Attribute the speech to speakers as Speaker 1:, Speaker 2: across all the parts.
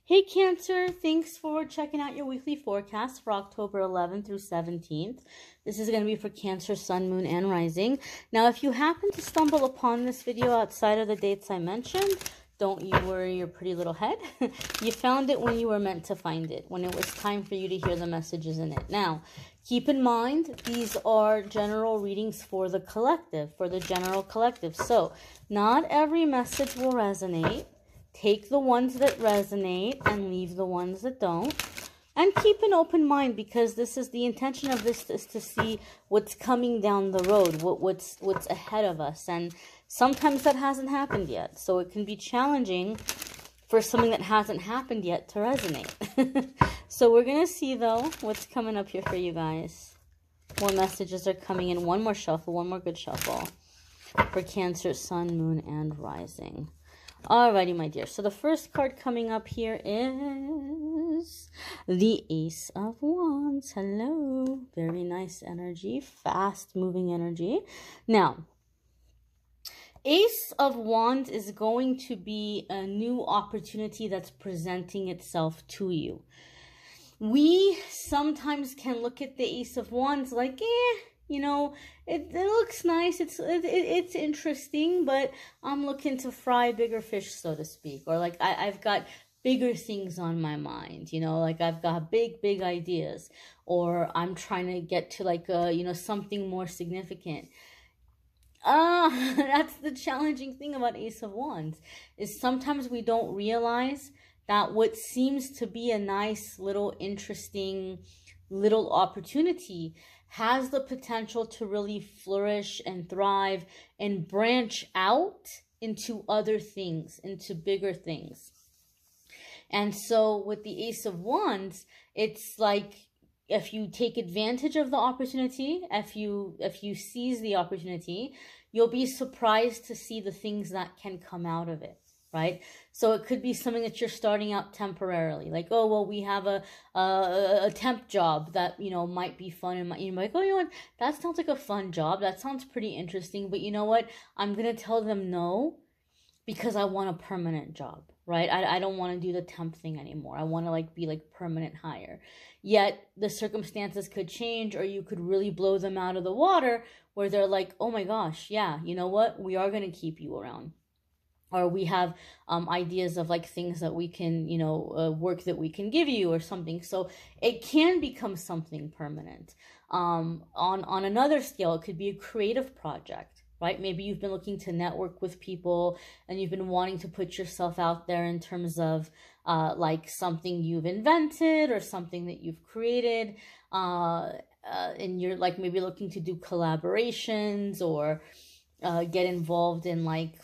Speaker 1: Hey Cancer, thanks for checking out your weekly forecast for October 11th through 17th. This is going to be for Cancer, Sun, Moon, and Rising. Now, if you happen to stumble upon this video outside of the dates I mentioned, don't you worry your pretty little head. You found it when you were meant to find it, when it was time for you to hear the messages in it. Now, keep in mind, these are general readings for the collective, for the general collective. So, not every message will resonate. Take the ones that resonate and leave the ones that don't. And keep an open mind, because this is the intention of this is to see what's coming down the road, what's ahead of us. And sometimes that hasn't happened yet. So it can be challenging for something that hasn't happened yet to resonate. So we're going to see, though, what's coming up here for you guys. More messages are coming in. One more shuffle, one more good shuffle for Cancer, Sun, Moon, and Rising. Alrighty, my dear. So the first card coming up here is the Ace of Wands. Hello. Very nice energy. Fast moving energy. Now, Ace of Wands is going to be a new opportunity that's presenting itself to you. We sometimes can look at the Ace of Wands like, you know, it looks nice, it's interesting, but I'm looking to fry bigger fish, so to speak. Or like, I've got bigger things on my mind, you know, like I've got big ideas. Or I'm trying to get to like, you know, something more significant. That's the challenging thing about Ace of Wands, is sometimes we don't realize that what seems to be a nice little interesting little opportunity has the potential to really flourish and thrive and branch out into other things, into bigger things. And so with the Ace of Wands, it's like, if you take advantage of the opportunity, if you seize the opportunity, you'll be surprised to see the things that can come out of it. Right? So it could be something that you're starting out temporarily. Like, oh, well, we have a temp job that, you know, might be fun. And you're like, oh, you know what? That sounds like a fun job. That sounds pretty interesting. But you know what? I'm going to tell them no, because I want a permanent job, right? I don't want to do the temp thing anymore. I want to like be like permanent hire. Yet the circumstances could change, or you could really blow them out of the water where they're like, oh my gosh, yeah, you know what? We are going to keep you around. Or we have ideas of like things that we can, you know, work that we can give you or something. So it can become something permanent. On another scale, it could be a creative project, right? Maybe you've been looking to network with people and you've been wanting to put yourself out there in terms of like something you've invented or something that you've created. And you're like maybe looking to do collaborations or get involved in like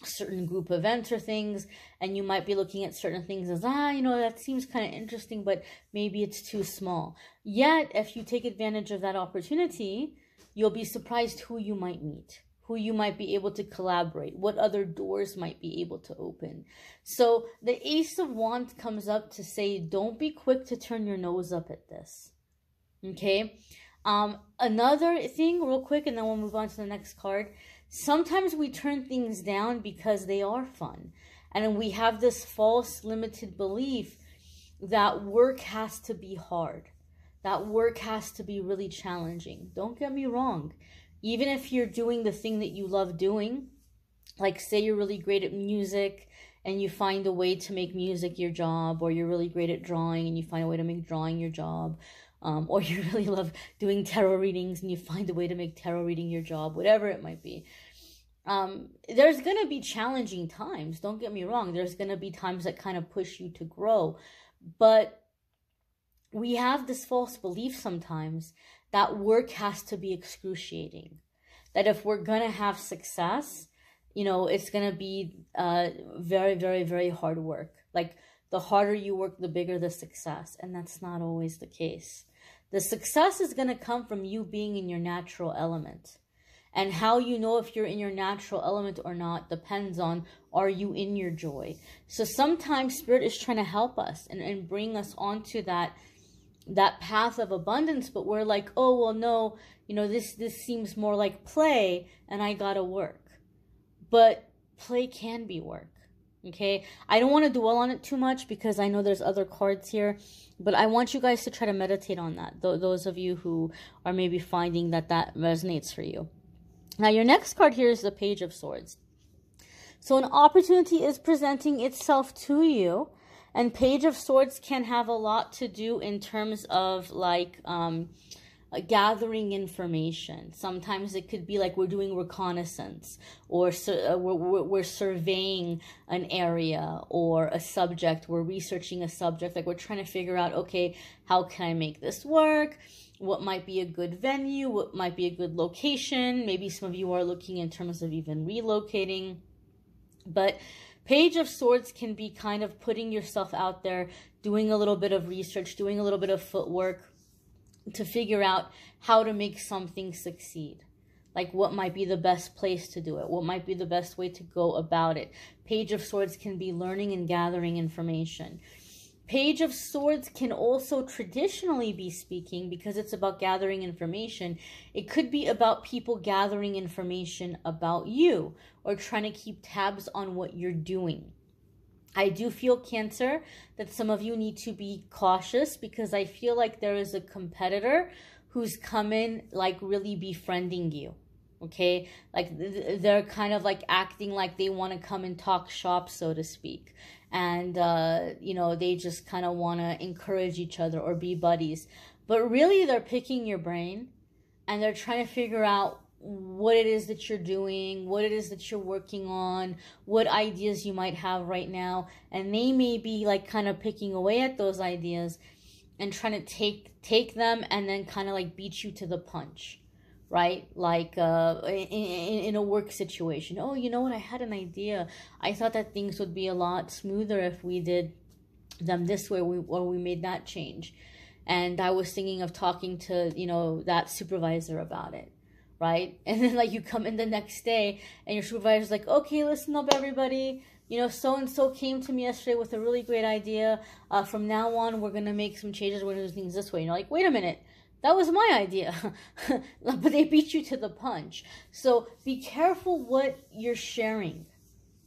Speaker 1: certain group events or things, and you might be looking at certain things as, you know, that seems kind of interesting, but maybe it's too small. Yet, if you take advantage of that opportunity, you'll be surprised who you might meet, who you might be able to collaborate, what other doors might be able to open. So the Ace of Wands comes up to say, don't be quick to turn your nose up at this. Okay? Another thing real quick, and then we'll move on to the next card. Sometimes we turn things down because they are fun. And we have this false limited belief that work has to be hard. That work has to be really challenging. Don't get me wrong. Even if you're doing the thing that you love doing, like say you're really great at music and you find a way to make music your job, or you're really great at drawing and you find a way to make drawing your job, or you really love doing tarot readings and you find a way to make tarot reading your job, whatever it might be. There's going to be challenging times. Don't get me wrong. There's going to be times that kind of push you to grow. But we have this false belief sometimes that work has to be excruciating. That if we're going to have success, you know, it's going to be very hard work. Like the harder you work, the bigger the success. And that's not always the case. The success is going to come from you being in your natural element. And how you know if you're in your natural element or not depends on, are you in your joy? So sometimes Spirit is trying to help us and bring us onto that path of abundance. But we're like, oh, well, no, you know, this seems more like play and I gotta work. But play can be work. Okay, I don't want to dwell on it too much because I know there's other cards here, but I want you guys to try to meditate on that. Those of you who are maybe finding that resonates for you. Now, your next card here is the Page of Swords. So an opportunity is presenting itself to you, and Page of Swords can have a lot to do in terms of like gathering information. Sometimes it could be like we're doing reconnaissance, or we're surveying an area or a subject. We're researching a subject. Like we're trying to figure out, okay, how can I make this work? What might be a good venue? What might be a good location? Maybe some of you are looking in terms of even relocating. But Page of Swords can be kind of putting yourself out there, doing a little bit of research, doing a little bit of footwork to figure out how to make something succeed. Like what might be the best place to do it? What might be the best way to go about it? Page of Swords can be learning and gathering information. Page of Swords can also traditionally be speaking, because it's about gathering information. It could be about people gathering information about you or trying to keep tabs on what you're doing. I do feel, Cancer, that some of you need to be cautious, because I feel like there is a competitor who's come in like really befriending you. Okay, like they're kind of like acting like they want to come and talk shop, so to speak. And, you know, they just kind of want to encourage each other or be buddies. But really, they're picking your brain, and they're trying to figure out what it is that you're doing, what it is that you're working on, what ideas you might have right now. And they may be like kind of picking away at those ideas and trying to take them and then kind of like beat you to the punch. Right? Like in a work situation. Oh, you know what? I had an idea. I thought that things would be a lot smoother if we did them this way, or we made that change. And I was thinking of talking to, you know, that supervisor about it. Right? And then like you come in the next day and your supervisor's like, okay, listen up, everybody. You know, so-and-so came to me yesterday with a really great idea. From now on, we're going to make some changes. We're going to do things this way. And you're like, wait a minute. That was my idea. But they beat you to the punch. So be careful what you're sharing.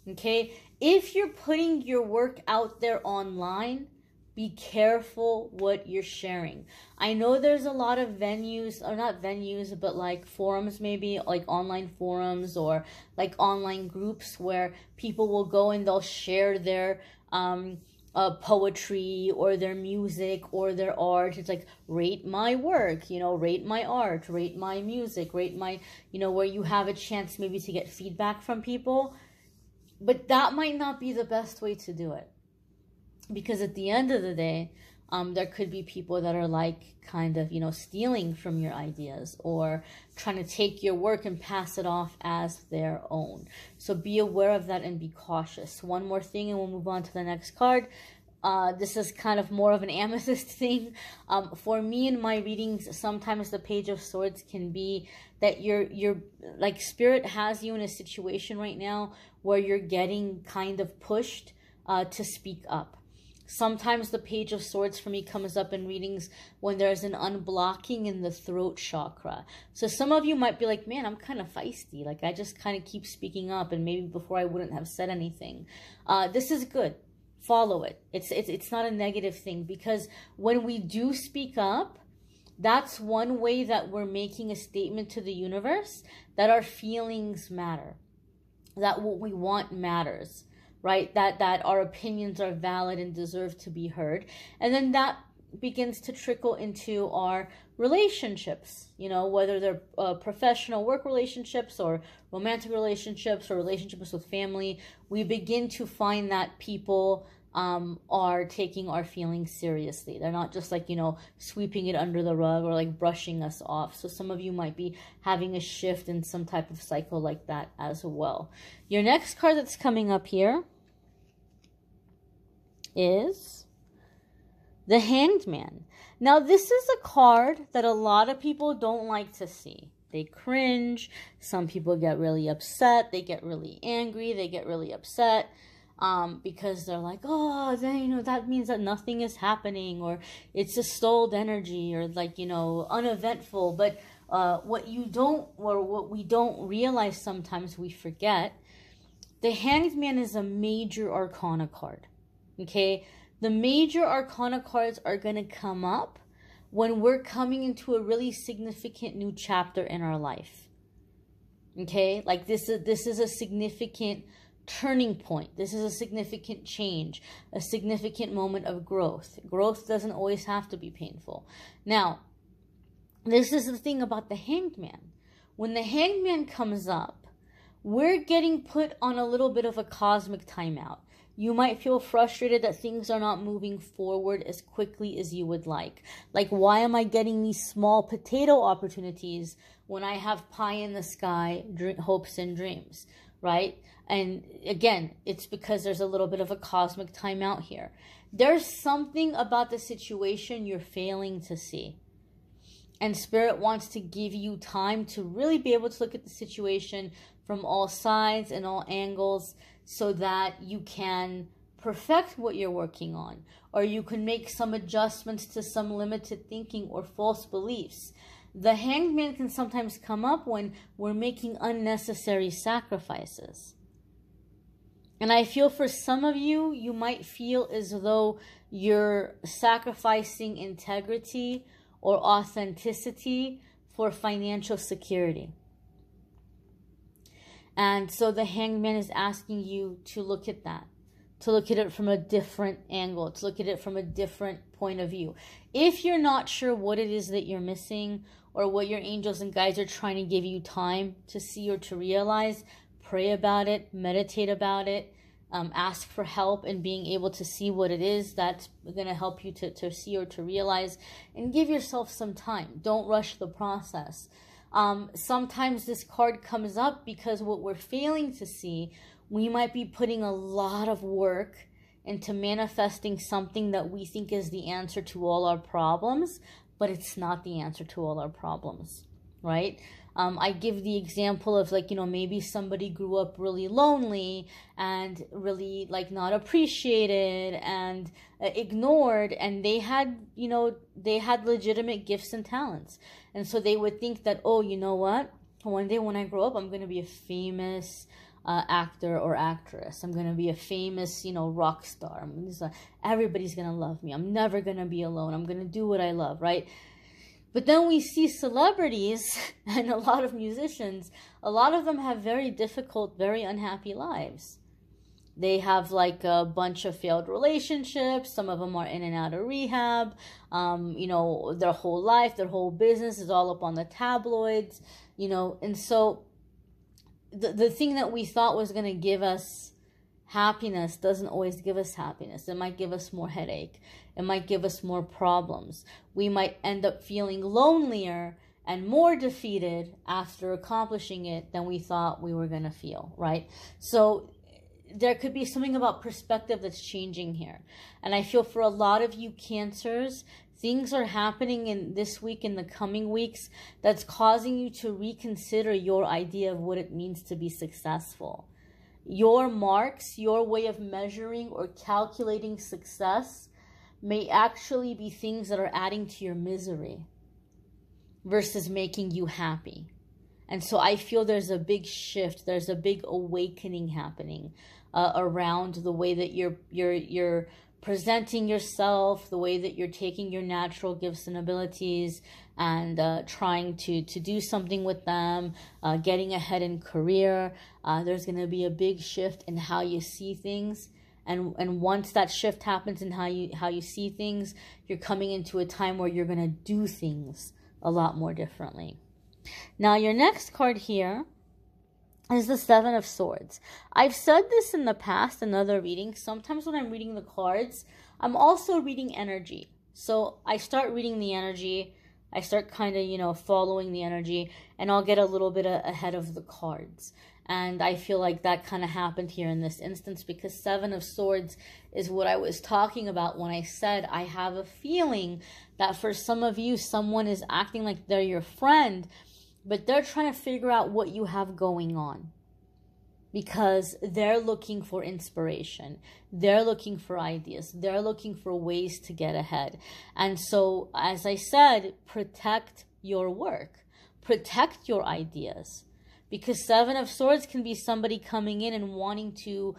Speaker 1: Okay? If you're putting your work out there online, be careful what you're sharing. I know there's a lot of venues, or not venues, but like forums, maybe like online forums or like online groups where people will go and they'll share their poetry or their music or their art. It's like, rate my work, you know, rate my art, rate my music, rate my, you know, where you have a chance maybe to get feedback from people. But that might not be the best way to do it, because at the end of the day, there could be people that are like kind of, you know, stealing from your ideas or trying to take your work and pass it off as their own. So be aware of that and be cautious. One more thing and we'll move on to the next card. This is kind of more of an amethyst thing. For me in my readings, sometimes the Page of Swords can be that you're like Spirit has you in a situation right now where you're getting kind of pushed to speak up. Sometimes the Page of Swords for me comes up in readings when there's an unblocking in the throat chakra. So some of you might be like, man, I'm kind of feisty. Like I just kind of keep speaking up, and maybe before I wouldn't have said anything. This is good. Follow it. It's not a negative thing, because when we do speak up, that's one way that we're making a statement to the universe that our feelings matter, that what we want matters. Right? That our opinions are valid and deserve to be heard. And then that begins to trickle into our relationships, you know, whether they're professional work relationships or romantic relationships or relationships with family. We begin to find that people are taking our feelings seriously. They're not just like, you know, sweeping it under the rug or like brushing us off. So some of you might be having a shift in some type of cycle like that as well. Your next card that's coming up here is the Handman. Now, this is a card that a lot of people don't like to see. They cringe. Some people get really upset. They get really angry. They get really upset. Because they're like, oh, then, you know, that means that nothing is happening, or it's a stalled energy, or like, you know, uneventful. But what we don't realize, sometimes we forget, The Hanged Man is a major arcana card. Okay? The major arcana cards are going to come up when we're coming into a really significant new chapter in our life. Okay? Like this is a significant turning point. This is a significant change, a significant moment of growth. Growth doesn't always have to be painful. Now, this is the thing about the Hanged Man. When the Hanged Man comes up, we're getting put on a little bit of a cosmic timeout. You might feel frustrated that things are not moving forward as quickly as you would like. Like, why am I getting these small potato opportunities when I have pie in the sky, hopes and dreams, right? And again, it's because there's a little bit of a cosmic timeout here. There's something about the situation you're failing to see. And Spirit wants to give you time to really be able to look at the situation from all sides and all angles so that you can perfect what you're working on. Or you can make some adjustments to some limited thinking or false beliefs. The Hanged Man can sometimes come up when we're making unnecessary sacrifices. And I feel for some of you, you might feel as though you're sacrificing integrity or authenticity for financial security. And so the Hanged Man is asking you to look at that, to look at it from a different angle, to look at it from a different point of view. If you're not sure what it is that you're missing or what your angels and guides are trying to give you time to see or to realize, pray about it, meditate about it, ask for help in being able to see what it is that's going to help you to see or to realize, and give yourself some time. Don't rush the process. Sometimes this card comes up because what we're failing to see, we might be putting a lot of work into manifesting something that we think is the answer to all our problems, but it's not the answer to all our problems, right? I give the example of, like, maybe somebody grew up really lonely and really, like, not appreciated and ignored, and they had, they had legitimate gifts and talents. And so they would think that, oh, you know what? One day when I grow up, I'm going to be a famous actor or actress. I'm going to be a famous, rock star. Everybody's going to love me. I'm never going to be alone. I'm going to do what I love, right? But then we see celebrities and a lot of musicians, a lot of them have very difficult, very unhappy lives. They have like a bunch of failed relationships. Some of them are in and out of rehab. Their whole life, their whole business is all up on the tabloids, And so the thing that we thought was going to give us happiness doesn't always give us happiness. It might give us more headache. It might give us more problems. We might end up feeling lonelier and more defeated after accomplishing it than we thought we were going to feel, right? So there could be something about perspective that's changing here. And I feel for a lot of you Cancers, things are happening in this week, in the coming weeks, that's causing you to reconsider your idea of what it means to be successful. Your marks, your way of measuring or calculating success may actually be things that are adding to your misery versus making you happy. And so I feel there's a big shift, there's a big awakening happening around the way that you're presenting yourself, the way that you're taking your natural gifts and abilities and trying to do something with them, getting ahead in career. There's going to be a big shift in how you see things. And once that shift happens in how you see things, you're coming into a time where you're going to do things a lot more differently. Now, your next card here is the Seven of Swords. I've said this in the past in other readings. Sometimes when I'm reading the cards, I'm also reading energy. So I start reading the energy. I start kind of, following the energy, and I'll get a little bit ahead of the cards. And I feel like that kind of happened here in this instance, because Seven of Swords is what I was talking about when I said I have a feeling that for some of you, someone is acting like they're your friend, but they're trying to figure out what you have going on because they're looking for inspiration. They're looking for ideas. They're looking for ways to get ahead. And so, as I said, protect your work. Protect your ideas. Because Seven of Swords can be somebody coming in and wanting to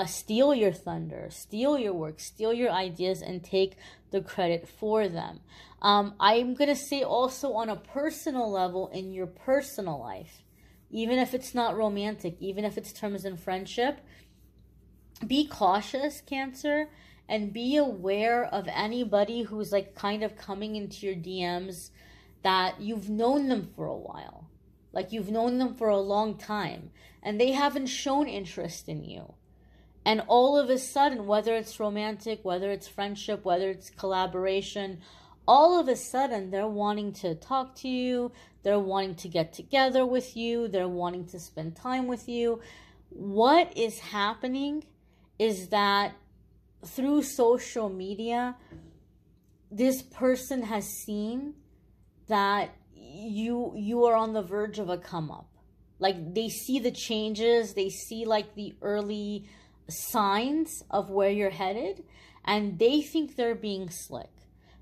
Speaker 1: steal your thunder, steal your work, steal your ideas, and take the credit for them. I'm going to say also on a personal level in your personal life, even if it's not romantic, even if it's terms and friendship, be cautious, Cancer, and be aware of anybody who's like kind of coming into your DMs that you've known them for a while. Like you've known them for a long time and they haven't shown interest in you. And all of a sudden, whether it's romantic, whether it's friendship, whether it's collaboration, all of a sudden they're wanting to talk to you. They're wanting to get together with you. They're wanting to spend time with you. What is happening is that through social media, this person has seen that you are on the verge of a come up. Like they see the changes, they see like the early signs of where you're headed, and they think they're being slick.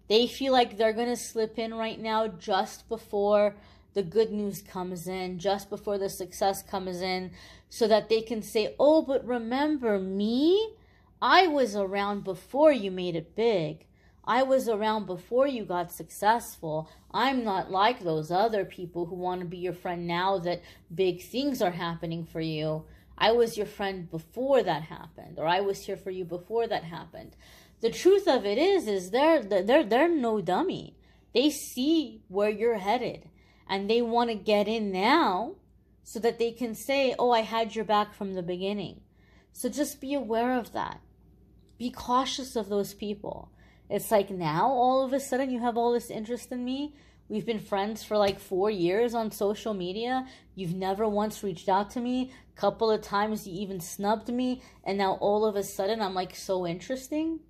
Speaker 1: They feel like they're going to slip in right now just before the good news comes in, just before the success comes in, so that they can say, oh, but remember me? I was around before you made it big. I was around before you got successful. I'm not like those other people who want to be your friend now that big things are happening for you. I was your friend before that happened, or I was here for you before that happened. The truth of it is they're no dummy. They see where you're headed, and they want to get in now so that they can say, oh, I had your back from the beginning. So just be aware of that. Be cautious of those people. It's like now, all of a sudden, you have all this interest in me. We've been friends for like 4 years on social media. You've never once reached out to me. A couple of times you even snubbed me. And now all of a sudden, I'm like so interesting.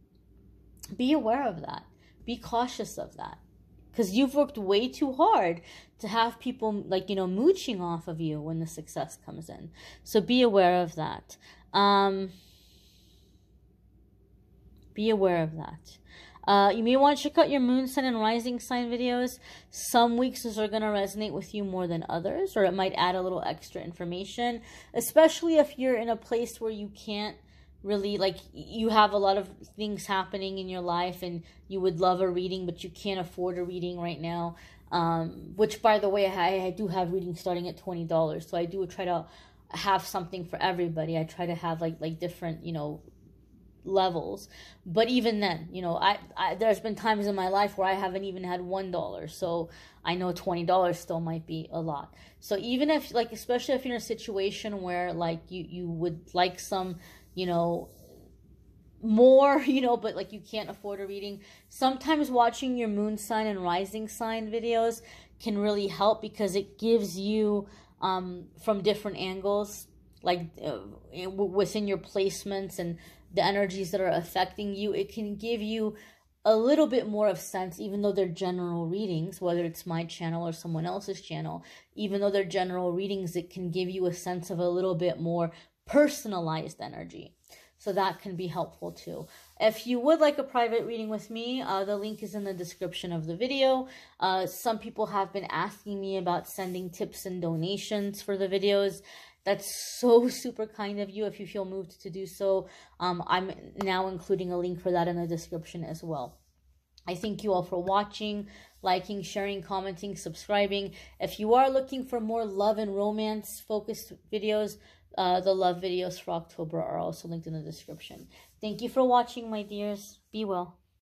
Speaker 1: Be aware of that. Be cautious of that. Because you've worked way too hard to have people like, you know, mooching off of you when the success comes in. So be aware of that. Be aware of that. You may want to check out your moon sign and rising sign videos. Some weeks those are going to resonate with you more than others, or it might add a little extra information, especially if you're in a place where you can't really, like, you have a lot of things happening in your life and you would love a reading, but you can't afford a reading right now. Which, by the way, I do have readings starting at $20, so I do try to have something for everybody. I try to have like different, you know, levels. But even then, you know, I there's been times in my life where I haven't even had $1, so I know $20 still might be a lot. So even if, like, especially if you're in a situation where like you would like some, you know, more, you know, but like you can't afford a reading, sometimes watching your moon sign and rising sign videos can really help, because it gives you from different angles, like within your placements and the energies that are affecting you, it can give you a little bit more of sense, even though they're general readings, whether it's my channel or someone else's channel, even though they're general readings, it can give you a sense of a little bit more personalized energy. So that can be helpful too. If you would like a private reading with me, the link is in the description of the video. Some people have been asking me about sending tips and donations for the videos. That's so super kind of you. If you feel moved to do so, I'm now including a link for that in the description as well. I thank you all for watching, liking, sharing, commenting, subscribing. If you are looking for more love and romance focused videos, the love videos for October are also linked in the description. Thank you for watching, my dears. Be well.